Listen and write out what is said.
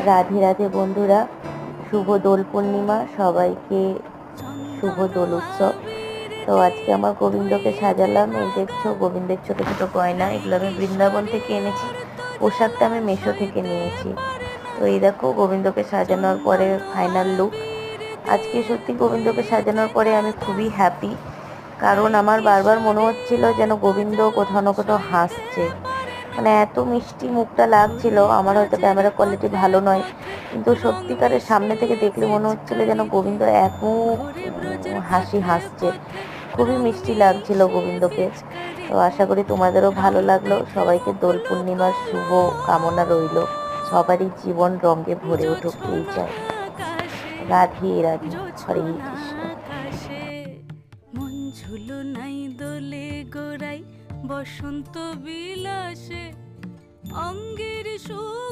রাধে রাধে বন্ধুরা, শুভ দোল পূর্ণিমা সবাইকে, শুভ দোল উৎসব। তো আজকে আমার গোবিন্দকে সাজালাম। এই দেখছো গোবিন্দের ছোট ছোট গয়না, এগুলো আমি বৃন্দাবন থেকে এনেছি। পোশাকটা আমি মেশো থেকে নিয়েছি। তো এই দেখো গোবিন্দকে সাজানোর পরে ফাইনাল লুক। আজকে সত্যি গোবিন্দকে সাজানোর পরে আমি খুবই হ্যাপি, কারণ আমার বারবার মনে হচ্ছিল যেন গোবিন্দ কোথাও না কোথাও হাসছে। মানে এত মিষ্টি মুখটা লাগছিল। আমার হয়তো ক্যামেরা কোয়ালিটি ভালো নয়, কিন্তু সত্যিকারের সামনে থেকে দেখলে মনে হচ্ছিল যেন গোবিন্দ এক মুখ হাসি হাসছে। খুবই মিষ্টি লাগছিল গোবিন্দকে। তো আশা করি তোমাদেরও ভালো লাগলো। সবাইকে দোল পূর্ণিমার শুভ কামনা রইল। সবারই জীবন রঙে ভরে উঠুক এই চাই। রাধে রাধে, হরে কৃষ্ণ। মন ঝুলো নাই দোলে গোড়াই বসন্ত বিলাসে অঙ্গের সুখ